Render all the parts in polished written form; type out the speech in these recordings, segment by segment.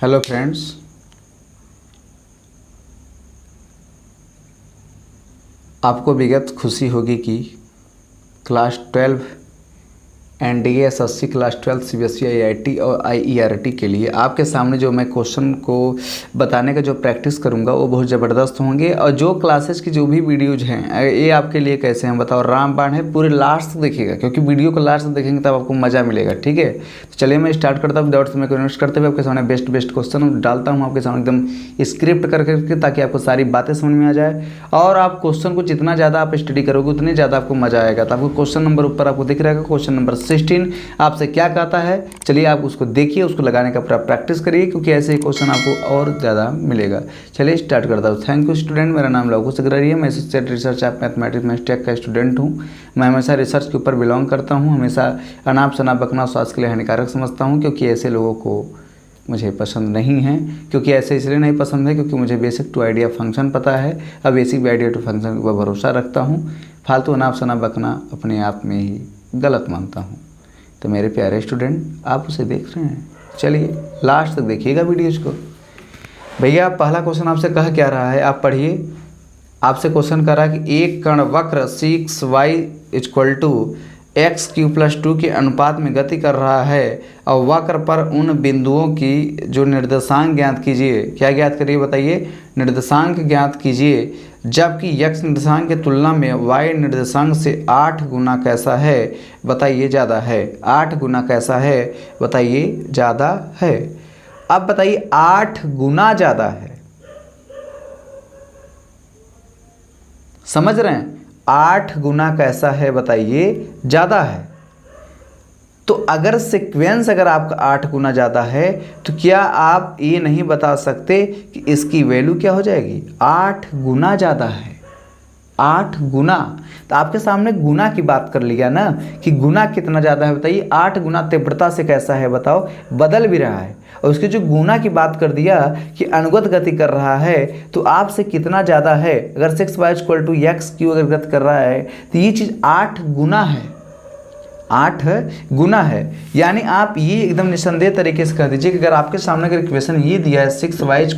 Hello friends, आपको विगत खुशी होगी कि class 12 NDA SSC class 12 CBSE IIT और आईईआरटी के लिए आपके सामने जो मैं क्वेश्चन को बताने का जो प्रैक्टिस करूंगा वो बहुत ज़बरदस्त होंगे। और जो क्लासेस की जो भी वीडियोज हैं ये आपके लिए कैसे हैं बताओ, रामबाण है, पूरे लास्ट तक देखिएगा क्योंकि वीडियो को लास्ट तक देखेंगे तब आपको मज़ा मिलेगा। ठीक है, तो चलिए मैं स्टार्ट करता हूँ। विदाउट समय को इन्वेस्ट करते हुए आपके सामने बेस्ट क्वेश्चन डालता हूँ आपके सामने एकदम स्क्रिप्ट करके, ताकि आपको सारी बातें समझ में आ जाए। और आप क्वेश्चन को जितना ज़्यादा आप स्टडी करोगे उतनी ज़्यादा आपको मज़ा आएगा। तो आपको क्वेश्चन नंबर ऊपर आपको दिख रहेगा, क्वेश्चन नंबर 16 आपसे क्या कहता है। चलिए आप उसको देखिए, उसको लगाने का पूरा प्रैक्टिस करिए क्योंकि ऐसे ही क्वेश्चन आपको और ज़्यादा मिलेगा। चलिए स्टार्ट करता हूँ। थैंक यू स्टूडेंट, मेरा नाम लवकुश अग्रवाल है। मैं एसोसिएट रिसर्च ऑफ मैथमेटिक्स में टेक का स्टूडेंट हूँ। मैं हमेशा रिसर्च के ऊपर बिलोंग करता हूँ। हमेशा अनाप शनाप बकना स्वास्थ्य के लिए हानिकारक समझता हूँ क्योंकि ऐसे लोगों को मुझे पसंद नहीं है। क्योंकि ऐसे इसलिए नहीं पसंद है क्योंकि मुझे बेसिक टू आइडिया फंक्शन पता है। अब बेसिक आइडिया टू फंक्शन के ऊपर भरोसा रखता हूँ। फालतू अनाप शनाप बकना अपने आप में ही गलत मानता हूँ। तो मेरे प्यारे स्टूडेंट, आप उसे देख रहे हैं, चलिए लास्ट तक देखिएगा वीडियोज़ को। भैया पहला क्वेश्चन आपसे कह क्या रहा है, आप पढ़िए। आपसे क्वेश्चन कर रहा है कि एक कण वक्र 6y = x³ + 2 के अनुपात में गति कर रहा है और वक्र पर उन बिंदुओं की जो निर्देशांक ज्ञात कीजिए। क्या ज्ञात करिए बताइए, निर्देशांक ज्ञात कीजिए। जबकि x निर्देशांक की तुलना में y निर्देशांक से 8 गुना कैसा है बताइए ज़्यादा है। 8 गुना कैसा है बताइए ज़्यादा है। अब बताइए 8 गुना ज़्यादा है, समझ रहे हैं? 8 गुना कैसा है बताइए ज़्यादा है। तो अगर सीक्वेंस अगर आपका 8 गुना ज़्यादा है तो क्या आप ये नहीं बता सकते कि इसकी वैल्यू क्या हो जाएगी? 8 गुना ज़्यादा है, 8 गुना। तो आपके सामने गुना की बात कर लिया ना कि गुना कितना ज़्यादा है बताइए। 8 गुना तीव्रता से कैसा है बताओ, बदल भी रहा है। और उसकी जो गुना की बात कर दिया कि अनुगत गति कर रहा है, तो आपसे कितना ज़्यादा है। अगर 6y = x³ अगर गति कर रहा है तो ये चीज़ 8 गुना है, 8 गुना है। यानी आप ये एकदम निसंदेह तरीके से कह दीजिए कि अगर आपके सामने अगर इक्वेशन ये दिया है 6y =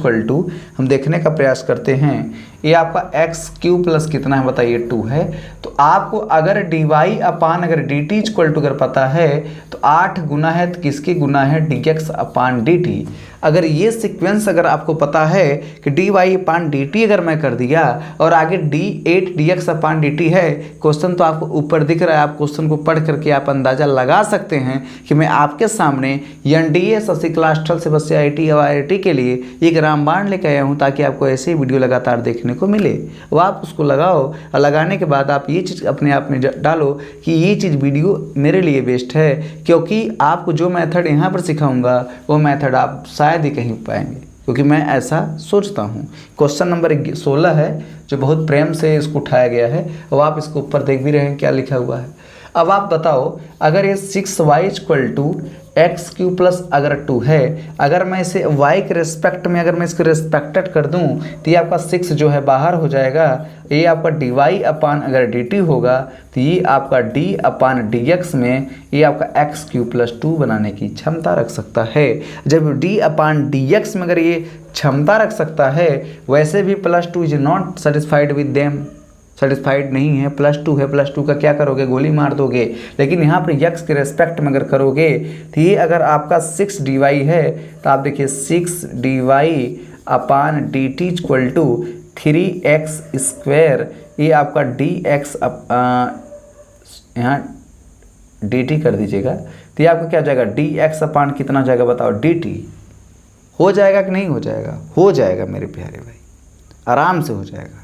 हम देखने का प्रयास करते हैं, ये आपका x³ प्लस कितना है बताइए 2 है। तो आपको अगर अगर dt अगर पता है तो 8 गुना है तो किसके गुना है, dx/dt। अगर ये सीक्वेंस अगर आपको पता है कि dy/dt अगर मैं कर दिया और आगे d8 dx/dt है, क्वेश्चन तो आपको ऊपर दिख रहा है। आप क्वेश्चन को पढ़ करके आप अंदाज़ा लगा सकते हैं कि मैं आपके सामने NDA SSC class 12 CBSE IIT और आईआईटी के लिए एक रामबाण लेकर आया हूँ, ताकि आपको ऐसे ही वीडियो लगातार देखने को मिले। वो आप उसको लगाओ और लगाने के बाद आप ये चीज़ अपने आप में डालो कि ये चीज़ वीडियो मेरे लिए बेस्ट है, क्योंकि आपको जो मेथड यहाँ पर सिखाऊंगा वो मेथड आप शायद ही कहीं पाएंगे, क्योंकि मैं ऐसा सोचता हूँ। क्वेश्चन नंबर 16 है जो बहुत प्रेम से इसको उठाया गया है और आप इसको ऊपर देख भी रहे हैं क्या लिखा हुआ है। अब आप बताओ, अगर ये 6y = x³ प्लस अगर 2 है, अगर मैं इसे y के रेस्पेक्ट में अगर मैं इसको रेस्पेक्टेड कर दूं तो ये आपका 6 जो है बाहर हो जाएगा। ये आपका dy/ dt होगा तो ये आपका d/dx में ये आपका x³ + 2 बनाने की क्षमता रख सकता है। जब d/dx में अगर ये क्षमता रख सकता है, वैसे भी +2 is not satisfied with them, satisfied नहीं है। +2 है, +2 का क्या करोगे, गोली मार दोगे। लेकिन यहाँ पर x के रेस्पेक्ट में अगर करोगे तो ये अगर आपका 6 dy है तो आप देखिए 6 dy/dt = 3x²। ये आपका dx यहाँ dt कर दीजिएगा तो ये आपका क्या हो जाएगा, dx/ कितना जाएगा बताओ, dt। हो जाएगा कि नहीं हो जाएगा? हो जाएगा मेरे प्यारे भाई, आराम से हो जाएगा।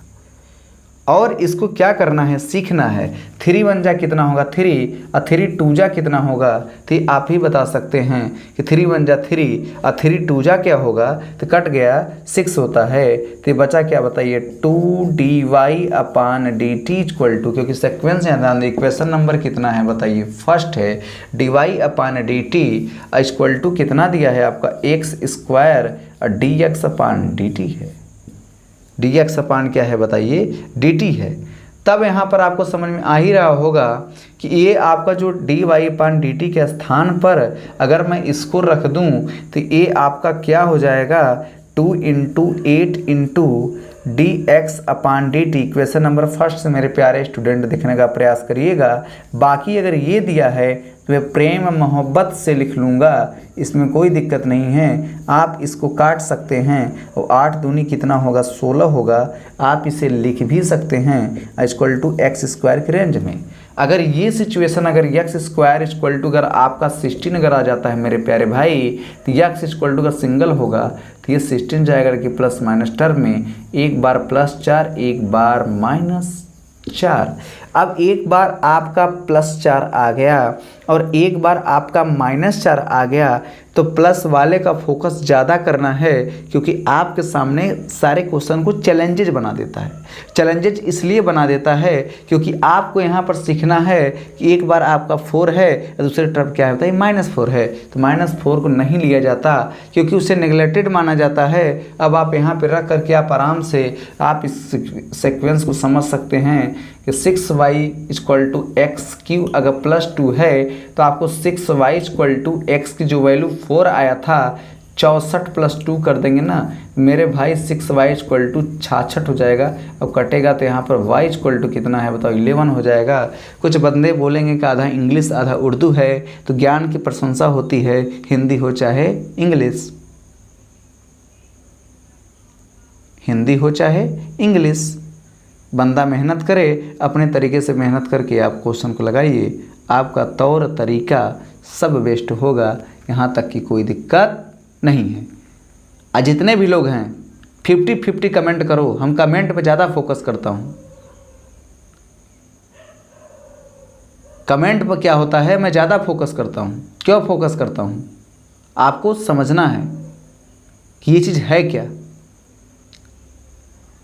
और इसको क्या करना है, सीखना है। 3 1 जा कितना होगा 3 और 3 2 जा कितना होगा, तो आप ही बता सकते हैं कि 3 1 जा 3 और 3 2 जा क्या होगा, तो कट गया 6 होता है। तो बचा क्या बताइए, 2 dy/dt = क्योंकि सीक्वेंस यहाँ इक्वेशन नंबर कितना है बताइए, फर्स्ट है। dy/dt = कितना दिया है आपका x² और dx/dt है। dx/ क्या है बताइए, dt है। तब यहाँ पर आपको समझ में आ ही रहा होगा कि ये आपका जो dy/dt के स्थान पर अगर मैं इसको रख दूँ तो ये आपका क्या हो जाएगा, 2 × 8 × dx/dt। क्वेश्चन नंबर फर्स्ट से मेरे प्यारे स्टूडेंट देखने का प्रयास करिएगा। बाकी अगर ये दिया है तो मैं प्रेम मोहब्बत से लिख लूँगा, इसमें कोई दिक्कत नहीं है। आप इसको काट सकते हैं और 8 दूनी कितना होगा, 16 होगा। आप इसे लिख भी सकते हैं =x² के रेंज में। अगर ये सिचुएशन अगर x² अगर आपका 16 अगर आ जाता है मेरे प्यारे भाई, तो x अगर सिंगल होगा तो ये 16 जाएगा कि प्लस माइनस टर्म में, एक बार +4 एक बार -4। अब एक बार आपका +4 आ गया और एक बार आपका -4 आ गया, तो प्लस वाले का फोकस ज़्यादा करना है क्योंकि आपके सामने सारे क्वेश्चन को चैलेंजेज बना देता है। चैलेंजेज इसलिए बना देता है क्योंकि आपको यहाँ पर सीखना है कि एक बार आपका 4 है, दूसरे टर्म क्या होता है, -4 है, तो -4 को नहीं लिया जाता क्योंकि उसे नेगलेक्टेड माना जाता है। अब आप यहाँ पर रख करके आप आराम से आप इस सीक्वेंस को समझ सकते हैं कि 6y = x³ अगर +2 है तो आपको 6y = x की जो वैल्यू 4 आया था, 64 + 2 कर देंगे ना मेरे भाई, 6y = 66 हो जाएगा। अब कटेगा तो यहाँ पर y = कितना है बताओ, 11 हो जाएगा। कुछ बंदे बोलेंगे कि आधा इंग्लिश आधा उर्दू है, तो ज्ञान की प्रशंसा होती है, हिंदी हो चाहे इंग्लिश, हिंदी हो चाहे इंग्लिश। बंदा मेहनत करे, अपने तरीके से मेहनत करके आप क्वेश्चन को लगाइए, आपका तौर तरीका सब बेस्ट होगा, यहाँ तक कि कोई दिक्कत नहीं है। आज जितने भी लोग हैं 50-50 कमेंट करो, हम कमेंट पे ज़्यादा फोकस करता हूँ। कमेंट पर क्या होता है, मैं ज़्यादा फोकस करता हूँ। क्यों फोकस करता हूँ, आपको समझना है कि ये चीज़ है क्या।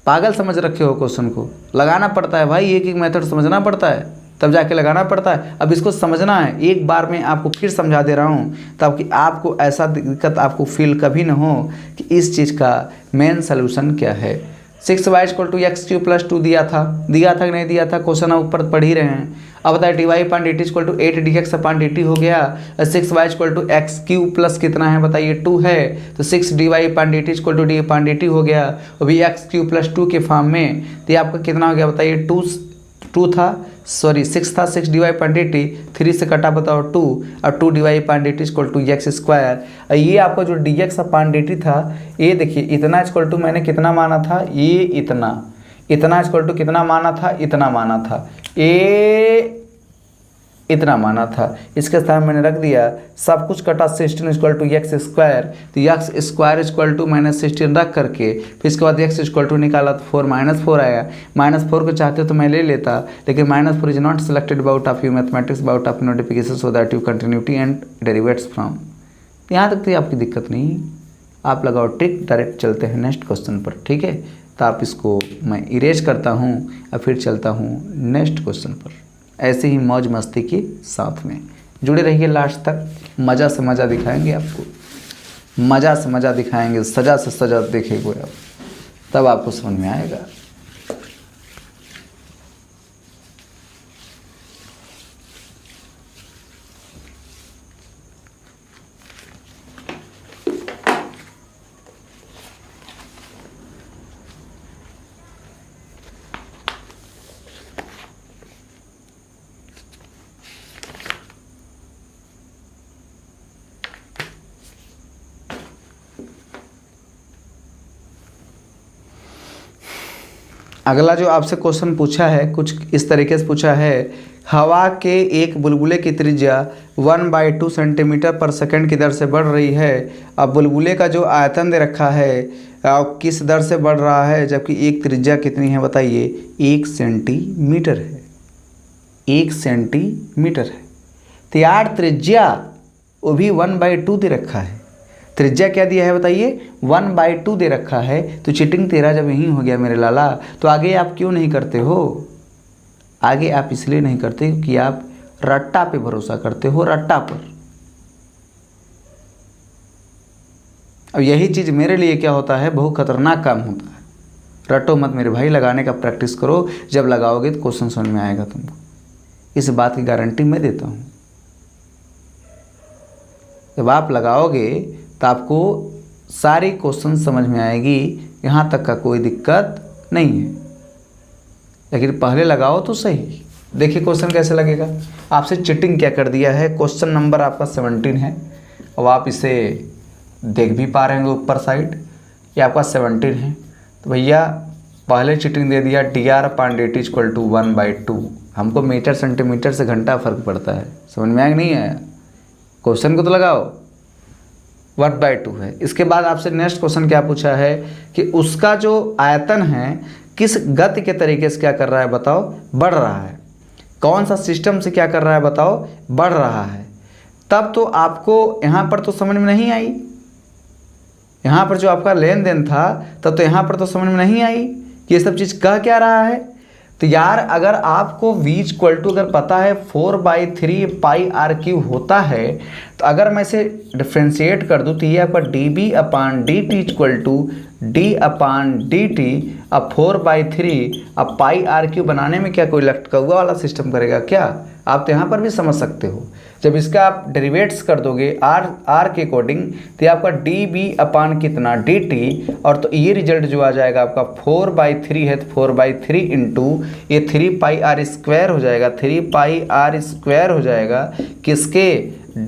पागल समझ रखे हो क्वेश्चन को, लगाना पड़ता है भाई, एक मेथड समझना पड़ता है तब जाके लगाना पड़ता है। अब इसको समझना है, एक बार में आपको फिर समझा दे रहा हूँ ताकि आपको ऐसा दिक्कत आपको फील कभी ना हो कि इस चीज़ का मेन सोल्यूशन क्या है। 6y = x³ + 2 दिया था कि नहीं दिया था, क्वेश्चन ऊपर पढ़ ही रहे हैं। अब बताए dy/dt = 8 dx/dt हो गया, 6y = x³ प्लस कितना है बताइए, 2 है, तो 6 dy/dt = d/dt हो गया, वो भी x³ + 2 के फॉर्म में। तो ये आपका कितना हो गया बताइए, 2 था, सॉरी 6 था, 6 dy/dt, 3 से कटा बताओ 2, और 2 dy/dt = x²। ये आपका जो dx/dt था, ये देखिए इतना इक्वल टू मैंने कितना माना था, ये इतना इक्वल टू कितना माना था, इतना माना था, ये इतना माना था, इसके स्थान मैंने रख दिया, सब कुछ कटा, 16 = x², तो x² = मैंने 16 रख करके फिर इसके बाद x = निकाला तो 4 -4 आया। -4 को चाहते तो मैं ले लेता, लेकिन -4 is not selected about of you mathematics about of notification so that you continuity and derivatives from. यहाँ तक तो आपकी दिक्कत नहीं, आप लगाओ ट्रिक, डायरेक्ट चलते हैं नेक्स्ट क्वेश्चन पर, ठीक है। तो आप इसको मैं इरेज करता हूँ और फिर चलता हूँ नेक्स्ट क्वेश्चन पर, ऐसे ही मौज मस्ती के साथ में जुड़े रहिए लास्ट तक। मज़ा से मज़ा दिखाएंगे आपको, मज़ा से मज़ा दिखाएंगे, सजा से सजा देखेंगे आप, तब आपको समझ में आएगा। अगला जो आपसे क्वेश्चन पूछा है कुछ इस तरीके से पूछा है, हवा के एक बुलबुले की त्रिज्या 1/2 सेंटीमीटर पर सेकंड की दर से बढ़ रही है। अब बुलबुले का जो आयतन दे रखा है किस दर से बढ़ रहा है, जबकि एक त्रिज्या कितनी है बताइए, 1 सेंटीमीटर है, 1 सेंटीमीटर है। तो यार त्रिज्या वो भी 1/2 दे रखा है, त्रिज्या क्या दिया है बताइए, 1/2 दे रखा है। तो चीटिंग तेरा जब यहीं हो गया मेरे लाला, तो आगे आप क्यों नहीं करते हो, आगे आप इसलिए नहीं करते कि आप रट्टा पे भरोसा करते हो, रट्टा पर। अब यही चीज़ मेरे लिए क्या होता है, बहुत खतरनाक काम होता है। रटो मत मेरे भाई, लगाने का प्रैक्टिस करो। जब लगाओगे तो क्वेश्चन समझ में आएगा तुमको, इस बात की गारंटी मैं देता हूँ। जब आप लगाओगे तो आपको सारी क्वेश्चन समझ में आएगी, यहाँ तक का कोई दिक्कत नहीं है। लेकिन पहले लगाओ तो सही। देखिए क्वेश्चन कैसे लगेगा। आपसे चीटिंग क्या कर दिया है, क्वेश्चन नंबर आपका 17 है। अब आप इसे देख भी पा रहे होंगे ऊपर साइड, ये आपका 17 है। तो भैया पहले चीटिंग दे दिया, dr/dt = 1/2। हमको मीटर सेंटीमीटर से घंटा फर्क पड़ता है, समझ में आया नहीं आया? क्वेश्चन को तो लगाओ, 1/2 है। इसके बाद आपसे नेक्स्ट क्वेश्चन क्या पूछा है कि उसका जो आयतन है किस गति के तरीके से क्या कर रहा है बताओ, बढ़ रहा है। कौन सा सिस्टम से क्या कर रहा है बताओ, बढ़ रहा है। तब तो आपको यहाँ पर तो समझ में नहीं आई, यहाँ पर जो आपका लेन देन था तब तो यहाँ पर तो समझ में नहीं आई कि ये सब चीज़ कह क्या रहा है। तो यार अगर आपको v = अगर पता है 4/3 πr³ होता है, तो अगर मैं इसे डिफ्रेंशिएट कर दूँ तो ये आपका dB/dt = d/dt। अब 4/3 अब πr³ बनाने में क्या कोई लटकौआ वाला सिस्टम करेगा क्या? आप तो यहाँ पर भी समझ सकते हो। जब इसका आप डेरिवेट्स कर दोगे r के अकॉर्डिंग तो ये आपका dB/ कितना dt, और तो ये रिजल्ट जो आ जाएगा आपका 4/3 है तो 4/3 इंटू ये 3πr² हो जाएगा, 3πr² हो जाएगा किसके,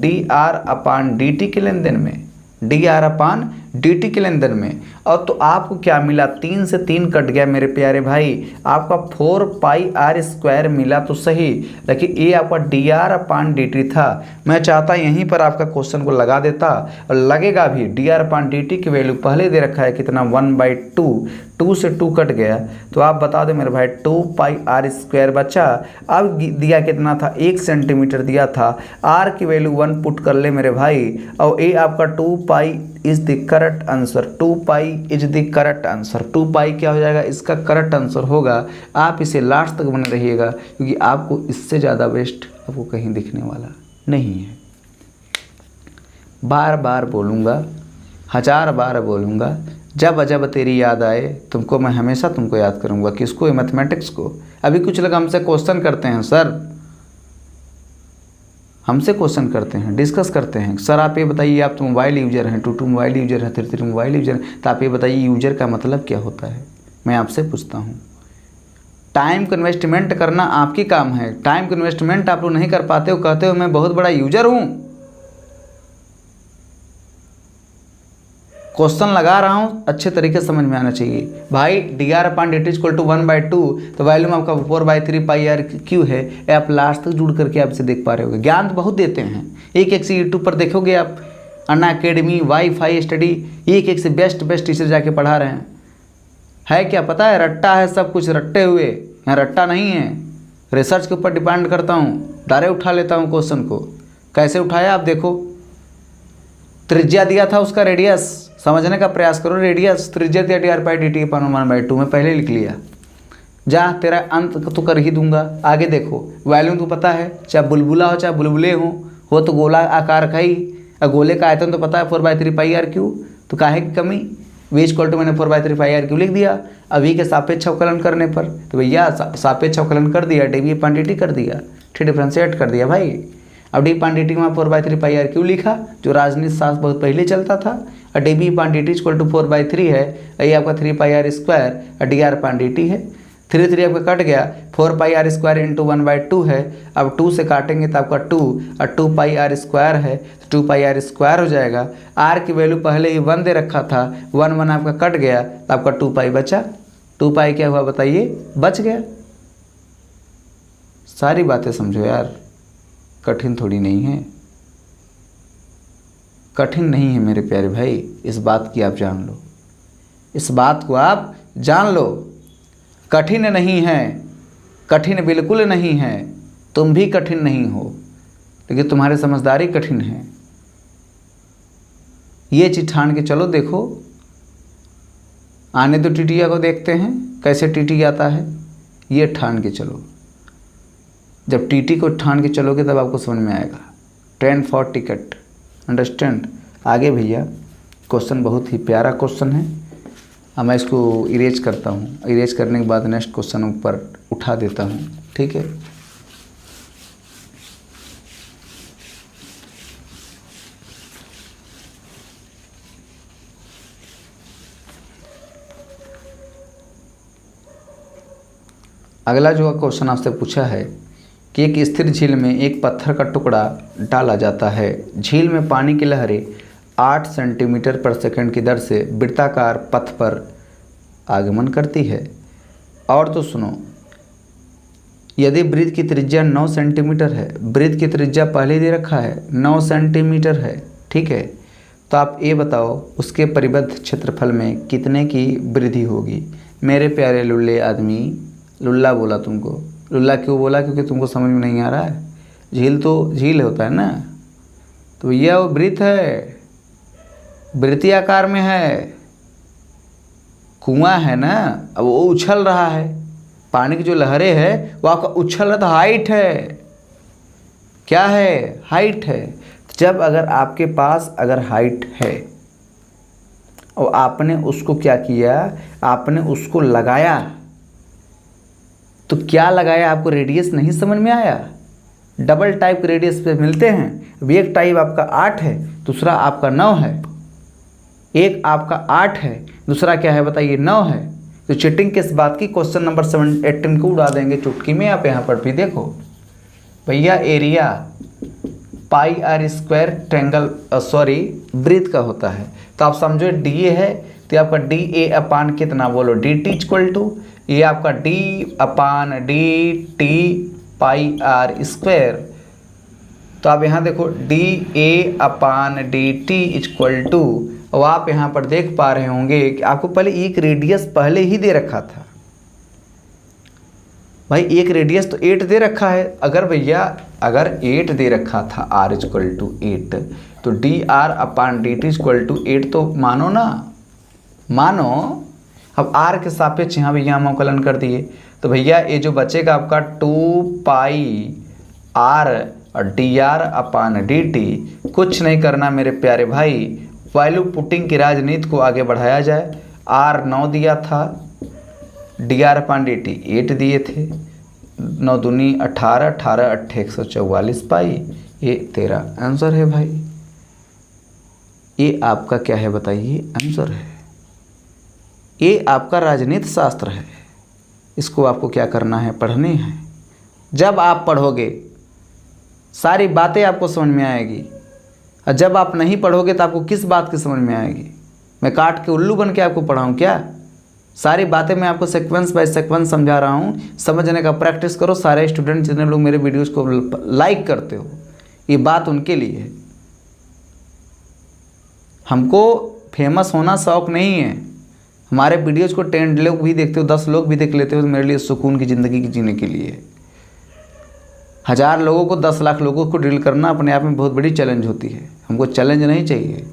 dr/dt के लेन देन में, dr/dt के लेन देन में। और तो आपको क्या मिला, 3 से 3 कट गया मेरे प्यारे भाई, आपका 4πr² मिला तो सही, लेकिन ये आपका dr/dt था। मैं चाहता यहीं पर आपका क्वेश्चन को लगा देता, और लगेगा भी। dr/dt की वैल्यू पहले दे रखा है कितना, 1/2, 2 से 2 कट गया, तो आप बता दो मेरे भाई 2πr² बचा। अब दिया कितना था, 1 सेंटीमीटर दिया था, r की वैल्यू 1 पुट कर ले मेरे भाई, और ये आपका 2π is the correct answer, 2π is the correct answer. 2π क्या हो जाएगा, इसका करेक्ट आंसर होगा। आप इसे लास्ट तक बने रहिएगा, क्योंकि आपको इससे ज़्यादा बेस्ट आपको कहीं दिखने वाला नहीं है। बार बार बोलूँगा, 1000 बार बोलूँगा, जब जब तेरी याद आए तुमको मैं हमेशा तुमको याद करूँगा। किसको, ये मैथमेटिक्स को। अभी कुछ लोग हमसे क्वेश्चन करते हैं, सर हमसे क्वेश्चन करते हैं, डिस्कस करते हैं, सर आप ये बताइए, आप तो मोबाइल यूजर हैं, 2 मोबाइल यूजर हैं, 3 मोबाइल यूजर हैं, तो आप ये बताइए यूजर का मतलब क्या होता है। मैं आपसे पूछता हूँ, टाइम को इन्वेस्टमेंट करना आपकी काम है, टाइम को इन्वेस्टमेंट आप लोग नहीं कर पाते हो, कहते हो मैं बहुत बड़ा यूजर हूँ। क्वेश्चन लगा रहा हूँ, अच्छे तरीके से समझ में आना चाहिए भाई। dr/dt = 1/2, तो वैल्यूम आपका 4/3 πr³ है। आप लास्ट तक जुड़ करके आप इसे देख पा रहे होगे। ज्ञान तो बहुत देते हैं, एक से यूट्यूब पर देखोगे आप, अन्ना अकेडमी, वाईफाई स्टडी, एक से बेस्ट टीचर जाके पढ़ा रहे हैं। है क्या पता है, रट्टा है सब कुछ, रट्टे हुए। यहाँ रट्टा नहीं है, रिसर्च के ऊपर डिपेंड करता हूँ, डायरेक्ट उठा लेता हूँ क्वेश्चन को। कैसे उठाया आप देखो, त्रिज्या दिया था, उसका रेडियस समझने का प्रयास करो। रेडियस त्रिज्या दिया dr/dt = 1/2 में पहले लिख लिया। जा तेरा अंत तो कर ही दूंगा, आगे देखो। वैल्यूम तो पता है, चाहे बुलबुला हो चाहे बुलबुले हो तो गोला आकार का ही। गोले का आयतन तो पता है 4/3 πr³, तो काहे की कमी। v = मैंने 4/3 πr³ लिख दिया। अभी के सापेक्ष अवकलन करने पर तो भैया सापेक्ष अवकलन कर दिया, dB/dt कर दिया, ठीक डिफ्रेंशिएट कर दिया भाई। अब d/dt में 4/3 πr³ लिखा, जो राजनीति शास्त्र बहुत पहले चलता था। और dB/dt = 4/3 है, ये आपका 3πr² और dr/dt है। 3 आपका कट गया, 4πr² इंटू 1/2 है। अब 2 से काटेंगे तो आपका 2 और 2πr² है, 2πr² हो जाएगा। r की वैल्यू पहले ही 1 दे रखा था, 1 आपका कट गया तो आपका 2π बचा। 2π क्या हुआ बताइए, बच गया। सारी बातें समझो यार, कठिन थोड़ी नहीं है, कठिन नहीं है मेरे प्यारे भाई। इस बात की आप जान लो, इस बात को आप जान लो, कठिन नहीं है, कठिन बिल्कुल नहीं है। तुम भी कठिन नहीं हो, लेकिन तुम्हारी समझदारी कठिन है। ये चीज ठान के चलो। देखो आने तो टीटिया को देखते हैं कैसे टीटी आता है, ये ठान के चलो। जब टीटी को ठान के चलोगे तब आपको समझ में आएगा। Train for ticket, understand. आगे भैया क्वेश्चन बहुत ही प्यारा क्वेश्चन है, अब मैं इसको इरेज करता हूँ, इरेज करने के बाद नेक्स्ट क्वेश्चन ऊपर उठा देता हूँ, ठीक है। अगला जो क्वेश्चन आपसे पूछा है कि एक स्थिर झील में एक पत्थर का टुकड़ा डाला जाता है। झील में पानी की लहरें 8 सेंटीमीटर पर सेकंड की दर से वृत्ताकार पथ पर आगमन करती है। और तो सुनो, यदि वृत्त की त्रिज्या 9 सेंटीमीटर है, वृत्त की त्रिज्या पहले दे रखा है 9 सेंटीमीटर है, ठीक है, तो आप ये बताओ उसके परिबद्ध क्षेत्रफल में कितने की वृद्धि होगी। मेरे प्यारे लुल्ले आदमी, लुल्ला बोला तुमको, लुल्ला क्यों बोला? क्योंकि तुमको समझ में नहीं आ रहा है। झील तो झील होता है ना, तो भैया वो वृत्त है, वृत्तीय आकार में है, कुआं है ना, अब वो उछल रहा है, पानी की जो लहरें है वो आपका उछल रहा था, हाइट है, क्या है? हाइट है। जब अगर आपके पास अगर हाइट है और आपने उसको क्या किया, आपने उसको लगाया, तो क्या लगाया? आपको रेडियस नहीं समझ में आया? डबल टाइप के रेडियस पे मिलते हैं। अब एक टाइप आपका 8 है, दूसरा आपका 9 है। एक आपका 8 है, दूसरा क्या है बताइए? 9 है। तो चीटिंग किस बात की? क्वेश्चन नंबर 18 को उड़ा देंगे चुटकी में। आप यहाँ पर भी देखो भैया, area pi R square triangle वृत्त का होता है, तो आप समझो डी ए है, तो आपका डी ए अपान कितना बोलो? डी टी इक्वल टू ये आपका D upon D T pi R square. तो आप यहाँ देखो D A upon D T equal to, और आप यहाँ पर देख पा रहे होंगे कि आपको पहले एक रेडियस पहले ही दे रखा था भाई, एक रेडियस तो 8 दे रखा है। अगर भैया अगर 8 दे रखा था r इक्वल टू 8, तो D R upon D T equal to 8 तो मानो ना, मानो। अब r के सापेक्ष यहाँ भैया हम अवकलन कर दिए, तो भैया ये जो बचेगा आपका 2 पाई r और D R upon D T. कुछ नहीं करना मेरे प्यारे भाई, वैल्यू पुटिंग की राजनीति को आगे बढ़ाया जाए। r 9 दिया था, D R upon D T 8 दिए थे, 9 दूनी 18, 18 8 144 पाई, ये तेरा आंसर है भाई। ये आपका क्या है बताइए? आंसर है। ये आपका राजनीति शास्त्र है। इसको आपको क्या करना है? पढ़ने हैं। जब आप पढ़ोगे सारी बातें आपको समझ में आएगी, और जब आप नहीं पढ़ोगे तो आपको किस बात की समझ में आएगी? मैं काट के उल्लू बन के आपको पढ़ाऊँ क्या? सारी बातें मैं आपको सीक्वेंस बाय सीक्वेंस समझा रहा हूँ। समझने का प्रैक्टिस करो। सारे स्टूडेंट जितने लोग मेरे वीडियोस को लाइक करते हो, ये बात उनके लिए है। हमको फेमस होना शौक नहीं है। हमारे वीडियोस को 10 लोग भी देखते हो, 10 लोग भी देख लेते हो, तो मेरे लिए सुकून की ज़िंदगी जीने के लिए। 1000 लोगों को 10 लाख लोगों को ड्रिल करना अपने आप में बहुत बड़ी चैलेंज होती है। हमको चैलेंज नहीं चाहिए,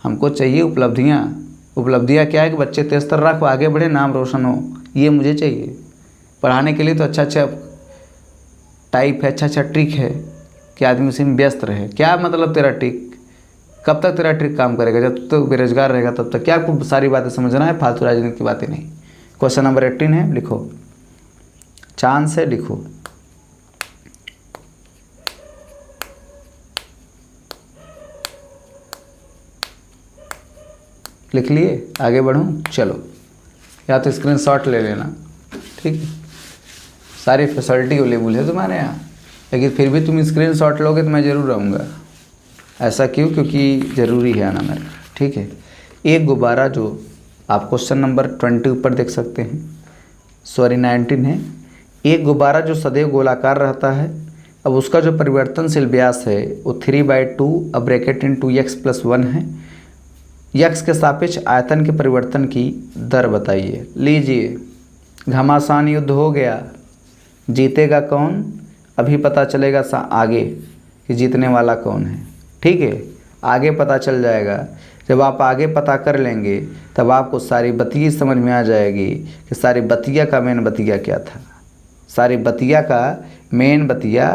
हमको चाहिए उपलब्धियाँ। उपलब्धियाँ क्या है कि बच्चे तेज तर्राक आगे बढ़े, नाम रोशन हो, ये मुझे चाहिए। पढ़ाने के लिए तो अच्छा अच्छा टाइप है, अच्छा अच्छा ट्रिक है कि आदमी उसी में व्यस्त रहे। क्या मतलब तेरा ट्रिक? कब तक तेरा ट्रिक काम करेगा? जब तक बेरोजगार रहेगा तब तक। क्या आपको सारी बातें समझना है? फालतू राजनीति की बातें नहीं। क्वेश्चन नंबर 18 है, लिखो, चांद से लिखो। लिख लिए? आगे बढ़ूँ? चलो, या तो स्क्रीनशॉट ले लेना, ठीक है। सारी फैसिलिटी अवेलेबल है तुम्हारे यहाँ, लेकिन फिर भी तुम स्क्रीनशॉट लोगे तो मैं ज़रूर आऊँगा। ऐसा क्यों? क्योंकि ज़रूरी है आना मेरा, ठीक है। एक गुब्बारा जो आप क्वेश्चन नंबर 20 ऊपर देख सकते हैं, 19 है। एक गुब्बारा जो सदैव गोलाकार रहता है, अब उसका जो परिवर्तनशील व्यास है वो 3/2 अब ब्रैकेट इन 2x+1 है। यक्स के सापेक्ष आयतन के परिवर्तन की दर बताइए। लीजिए, घमासान युद्ध हो गया, जीतेगा कौन? अभी पता चलेगा आगे कि जीतने वाला कौन है, ठीक है। आगे पता चल जाएगा। जब आप आगे पता कर लेंगे तब आपको सारी बतिया समझ में आ जाएगी कि सारी बतिया का मेन बतिया क्या था। सारी बतिया का मेन बतिया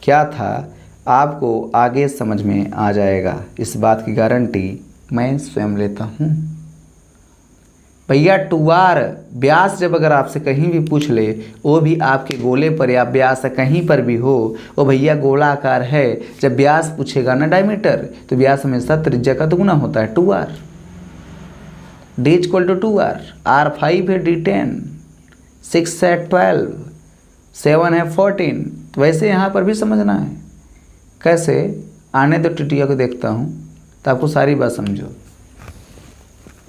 क्या था, आपको आगे समझ में आ जाएगा। इस बात की गारंटी मैं स्वयं लेता हूँ। भैया 2r व्यास जब अगर आपसे कहीं भी पूछ ले, वो भी आपके गोले पर या व्यास कहीं पर भी हो, वो भैया गोलाकार है। जब व्यास पूछेगा ना डायमीटर, तो व्यास हमेशा त्रिज्या का दुगुना होता है 2r। d = 2r, r 5 है, d 10, 6 है 12, 7 है 14। तो वैसे यहाँ पर भी समझना है। कैसे? आने दो टिटिया को देखता हूँ तो आपको सारी बात समझो।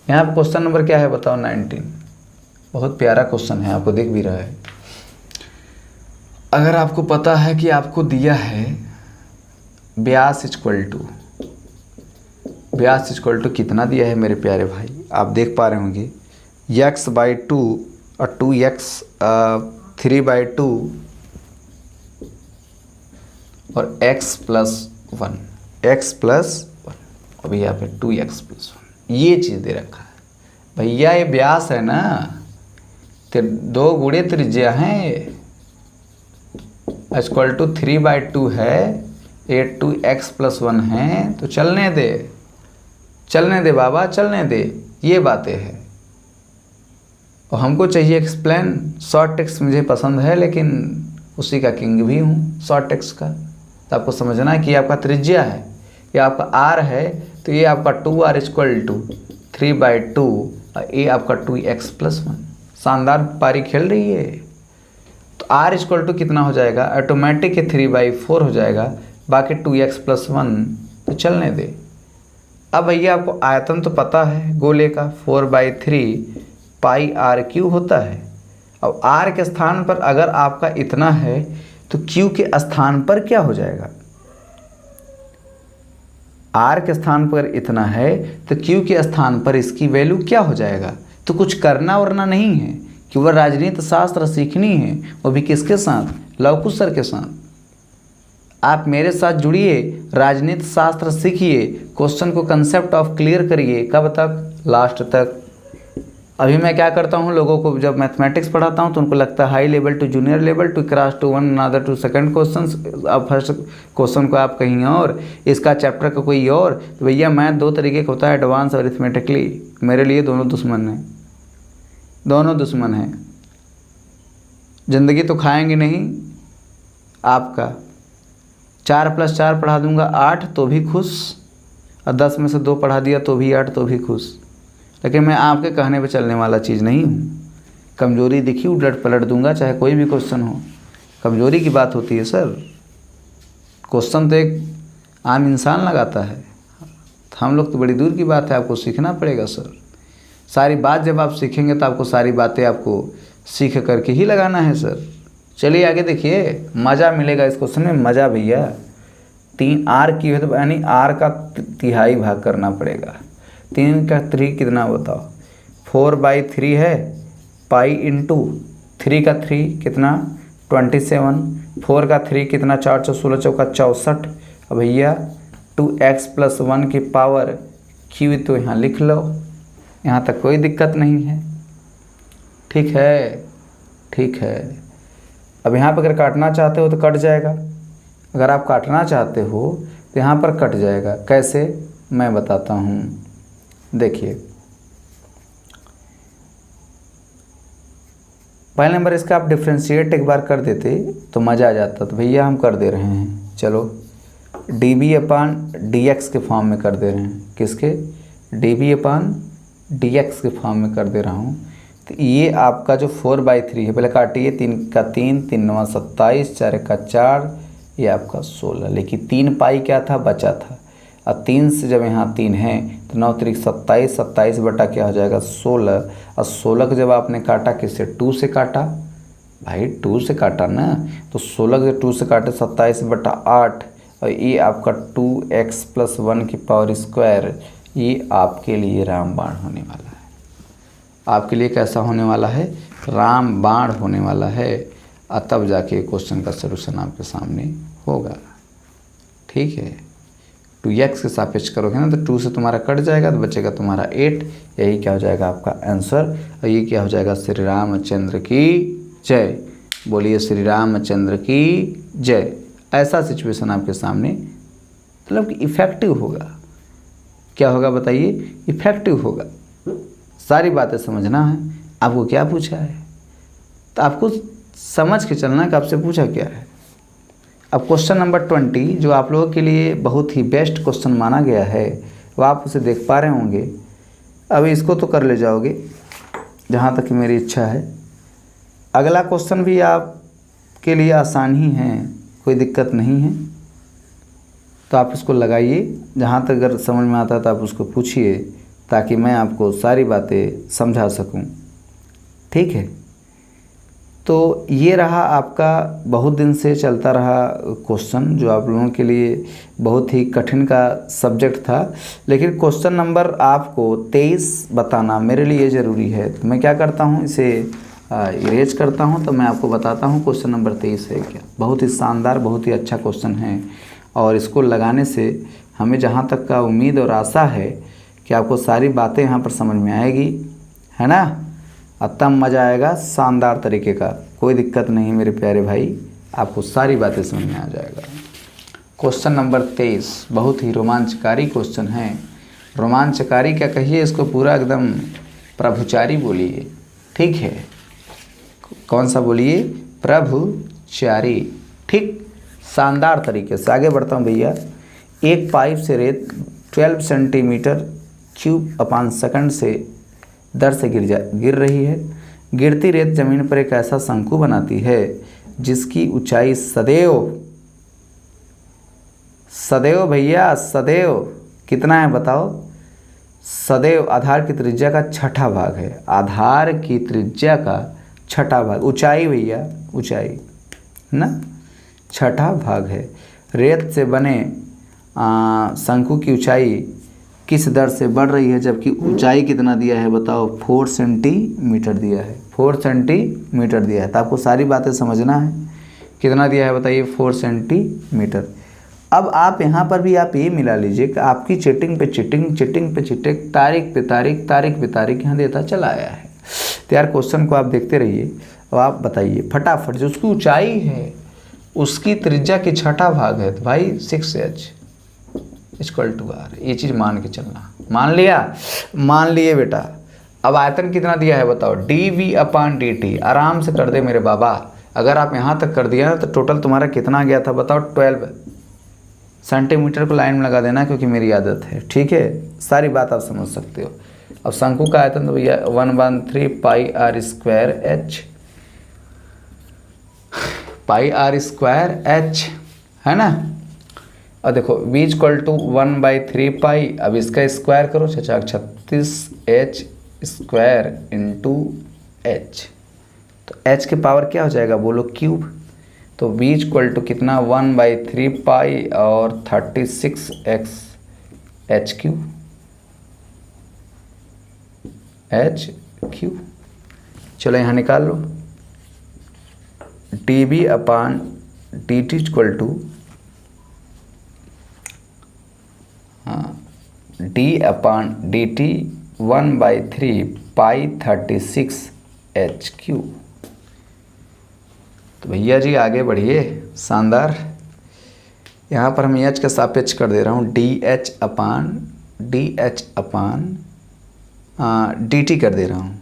यहाँ पर क्वेश्चन नंबर क्या है बताओ? 19। बहुत प्यारा क्वेश्चन है, आपको दिख भी रहा है। अगर आपको पता है कि आपको दिया है व्यास इक्वल टू कितना दिया है मेरे प्यारे भाई, आप देख पा रहे होंगे x/2 और 2x 3/2 और x+1 अभी यहाँ पे 2x+1 ये चीज़ दे रखा है। भैया ये व्यास है ना, तो 2 गुणे त्रिज्या हैं, = 3/2 है, ये 2x+1 है। तो चलने दे बाबा, चलने दे, ये बातें हैं। और हमको चाहिए एक्सप्लेन। शॉर्ट टेक्स्ट मुझे पसंद है, लेकिन उसी का किंग भी हूँ शॉर्ट टेक्स्ट का। तो आपको समझना है कि आपका त्रिज्या है, ये आपका r है, तो ये आपका 2r = 3/2 और ये आपका 2x+1। शानदार पारी खेल रही है। तो r = कितना हो जाएगा? ऑटोमेटिक 3/4 हो जाएगा, बाकी 2x+1। तो चलने दे। अब भैया आपको आयतन तो पता है गोले का, 4/3 πr³ होता है। अब r के स्थान पर अगर आपका इतना है, तो q के स्थान पर क्या हो जाएगा? r के स्थान पर इतना है, तो q के स्थान पर इसकी वैल्यू क्या हो जाएगा? तो कुछ करना वरना नहीं है, कि वह राजनीति शास्त्र सीखनी है, वो भी किसके साथ? लवकुश सर के साथ। आप मेरे साथ जुड़िए, राजनीति शास्त्र सीखिए, क्वेश्चन को कंसेप्ट ऑफ क्लियर करिए। कब तक? लास्ट तक। अभी मैं क्या करता हूँ, लोगों को जब मैथमेटिक्स पढ़ाता हूँ तो उनको लगता है high level to junior level to cross to one another to second question. अब फर्स्ट क्वेश्चन को आप कहीं और, इसका चैप्टर का कोई और। तो भैया मैथ 2 तरीके का होता है, एडवांस और अरिथमेटिकली। मेरे लिए दोनों दुश्मन हैं, दोनों दुश्मन हैं। ज़िंदगी तो खाएंगे नहीं आपका। 4 + 4 पढ़ा दूंगा 8 तो भी खुश, और 10 में से 2 पढ़ा दिया तो भी 8 तो भी खुश। लेकिन मैं आपके कहने पे चलने वाला चीज़ नहीं हूँ। कमज़ोरी दिखी उलट पलट दूंगा, चाहे कोई भी क्वेश्चन हो। कमज़ोरी की बात होती है सर। क्वेश्चन तो एक आम इंसान लगाता है, हम लोग तो बड़ी दूर की बात है। आपको सीखना पड़ेगा सर। सारी बात जब आप सीखेंगे तो आपको सारी बातें आपको सीख करके ही लगाना है सर। चलिए आगे देखिए, मज़ा मिलेगा इस क्वेश्चन में, मज़ा भैया। 3r³ है तो यानी r का 3/3 भाग करना पड़ेगा। 3 का 3 कितना बताओ? 4/3 है, पाई इंटू 3 का 3 कितना? 27। 4 का 3 कितना? 4 × 16 = 64। अब भैया 2x+1 की पावर q तो यहाँ लिख लो, यहाँ तक कोई दिक्कत नहीं है। ठीक है, ठीक है। अब यहाँ पर अगर काटना चाहते हो तो कट जाएगा। अगर आप काटना चाहते हो तो यहाँ पर कट जाएगा। कैसे? मैं बताता हूँ। देखिए, पहले नंबर इसका आप डिफ्रेंशिएट एक बार कर देते तो मज़ा आ जाता। तो भैया हम कर दे रहे हैं, चलो dB/dx के फॉर्म में कर दे रहे हैं। किसके? dB/dx के फॉर्म में कर दे रहा हूँ। तो ये आपका जो 4/3 है, पहले काटिए। 3 का 3, 3 9 27, 4 का 4, ये आपका 16। लेकिन 3 पाई क्या था? बचा था। अब 3 से जब यहाँ 3 है तो 9 3 27, 27 बटा क्या हो जाएगा? 16। और 16 को जब आपने काटा किससे? 2 से काटा भाई, 2 से काटा ना। तो 16 को 2 से काटे 27/8, और ये आपका 2x+1 की पावर स्क्वायर। ये आपके लिए रामबाण होने वाला है। आपके लिए कैसा होने वाला है? रामबाण होने वाला है। और तब जाके क्वेश्चन का सलूशन आपके सामने होगा। ठीक है, 2x के सापेक्ष करोगे ना तो 2 से तुम्हारा कट जाएगा, तो बचेगा तुम्हारा 8। यही क्या हो जाएगा आपका आंसर। और ये क्या हो जाएगा? श्री रामचंद्र की जय। बोलिए श्री रामचंद्र की जय। ऐसा सिचुएशन आपके सामने, मतलब कि इफ़ेक्टिव होगा। क्या होगा बताइए? इफ़ेक्टिव होगा। सारी बातें समझना है। आपको क्या पूछा है तो आपको समझ के चलना कि आपसे पूछा क्या है। अब क्वेश्चन नंबर 20 जो आप लोगों के लिए बहुत ही बेस्ट क्वेश्चन माना गया है, वो आप उसे देख पा रहे होंगे। अभी इसको तो कर ले जाओगे जहाँ तक कि मेरी इच्छा है। अगला क्वेश्चन भी आपके लिए आसान ही है, कोई दिक्कत नहीं है, तो आप इसको लगाइए। जहाँ तक अगर समझ में आता है तो आप उसको पूछिए, ताकि मैं आपको सारी बातें समझा सकूं। ठीक है, तो ये रहा आपका बहुत दिन से चलता रहा क्वेश्चन, जो आप लोगों के लिए बहुत ही कठिन का सब्जेक्ट था। लेकिन क्वेश्चन नंबर आपको 23 बताना मेरे लिए ज़रूरी है, तो मैं क्या करता हूँ, इसे इरेज करता हूँ, तो मैं आपको बताता हूँ क्वेश्चन नंबर 23 है क्या। बहुत ही शानदार, बहुत ही अच्छा क्वेश्चन है, और इसको लगाने से हमें जहाँ तक का उम्मीद और आशा है कि आपको सारी बातें यहाँ पर समझ में आएगी, है ना। अब तब मज़ा आएगा शानदार तरीके का, कोई दिक्कत नहीं मेरे प्यारे भाई, आपको सारी बातें समझ में आ जाएगा। क्वेश्चन नंबर 23 बहुत ही रोमांचकारी क्वेश्चन है। रोमांचकारी क्या कहिए, इसको पूरा एकदम प्रभुचारी बोलिए। ठीक है, कौन सा बोलिए, प्रभुचारी। ठीक, शानदार तरीके से आगे बढ़ता हूँ भैया। एक पाइप से रेत 12 सेंटीमीटर क्यूब अपान सेकंड से दर से गिर रही है। गिरती रेत जमीन पर एक ऐसा शंकु बनाती है जिसकी ऊंचाई सदैव भैया सदैव कितना है बताओ, सदैव आधार की त्रिज्या का छठा भाग है। आधार की त्रिज्या का छठा भाग, ऊंचाई भैया ऊंचाई ना छठा भाग है। रेत से बने शंकु की ऊंचाई किस दर से बढ़ रही है, जबकि ऊंचाई कितना दिया है बताओ, 4 सेंटीमीटर दिया है। 4 सेंटीमीटर दिया है, तो आपको सारी बातें समझना है। कितना दिया है बताइए, 4 सेंटीमीटर। अब आप यहाँ पर भी आप ये मिला लीजिए कि आपकी चीटिंग पे चीटिंग, चीटिंग पे चीटिंग, तारीख पे तारीख, तारीख पे तारीख यहाँ देता चला आया है। तो यार क्वेश्चन को आप देखते रहिए। अब आप बताइए फटाफट, जो उसकी ऊंचाई है उसकी त्रिज्या की छठा भाग है, तो भाई 6h = r। ये चीज़ मान के चलना, मान लिया, मान लिए बेटा। अब आयतन कितना दिया है बताओ, dv/dt। आराम से कर दे मेरे बाबा, अगर आप यहाँ तक कर दिया ना तो टोटल तुम्हारा कितना गया था बताओ, 12 सेंटीमीटर को लाइन में लगा देना, क्योंकि मेरी आदत है। ठीक है, सारी बात आप समझ सकते हो। अब शंकु का आयतन तो भैया 1/3 πr² h है ना। और देखो v = 1/3 पाई, अब इसका स्क्वायर करो, 36h² × h, तो h के पावर क्या हो जाएगा बोलो, क्यूब। तो v = कितना, 1/3 पाई और 36h³ चलो यहाँ निकाल लो। dv/dt = d/dt 1/3 π36h³। तो भैया जी आगे बढ़िए, शानदार। यहाँ पर हम h का सापेक्ष कर दे रहा हूँ, dh/dt कर दे रहा हूँ।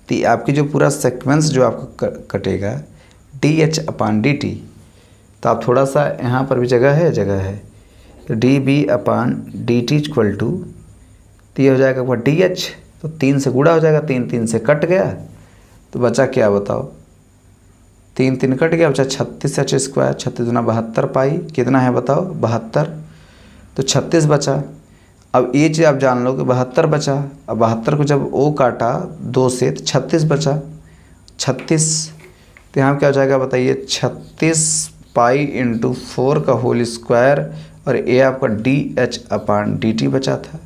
तो आपकी जो पूरा सीक्वेंस जो आपको कटेगा dh/dt, तो आप थोड़ा सा यहाँ पर भी जगह है, तो dv/dt = तो ये हो जाएगा आपका dh, तो 3 से गुणा हो जाएगा, 3 3 से कट गया, तो बचा क्या बताओ, 3 3 कट गया, बचा 36h²। 36 दूना 72 पाई, कितना है बताओ 72, तो 36 बचा। अब ये चीज़ आप जान लो कि 72 बचा। अब 72 को जब ओ काटा 2 से तो 36 बचा, 36, तो यहाँ क्या हो जाएगा बताइए, 36 पाई × 4 का होल स्क्वायर, और ये आपका dh/dt बचा था।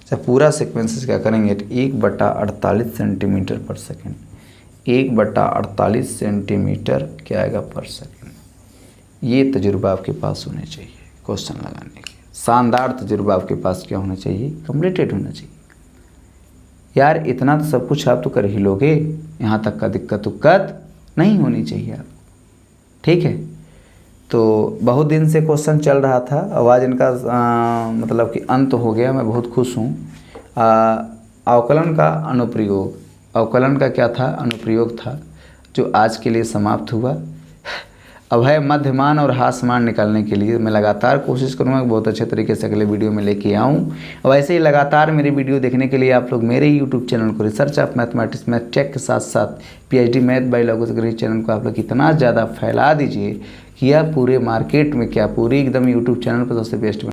जब पूरा सीक्वेंस क्या करेंगे, 1/48 सेंटीमीटर पर सेकेंड, 1/48 सेंटीमीटर क्या आएगा पर सेकेंड। ये तजुर्बा आपके पास होने चाहिए क्वेश्चन लगाने के, शानदार तजुर्बा आपके पास क्या होना चाहिए, कंप्लीटेड होना चाहिए। यार इतना तो सब कुछ आप तो कर ही लोगे, यहाँ तक का दिक्कत नहीं होनी चाहिए आप। ठीक है, तो बहुत दिन से क्वेश्चन चल रहा था, अब आज इनका मतलब कि अंत हो गया। मैं बहुत खुश हूँ। अवकलन का अनुप्रयोग, अवकलन का क्या था, अनुप्रयोग था, जो आज के लिए समाप्त हुआ। अब है मध्यमान और हास्यमान निकालने के लिए मैं लगातार कोशिश करूँगा कि बहुत अच्छे तरीके से अगले वीडियो में लेके आऊँ। और ऐसे ही लगातार मेरी वीडियो देखने के लिए आप लोग मेरे यूट्यूब चैनल को research of mathematics math tech के साथ साथ PhD math by Logos channel को आप लोग इतना ज़्यादा फैला दीजिए कि यह पूरे मार्केट में क्या पूरी एकदम यूट्यूब चैनल पर सबसे बेस्ट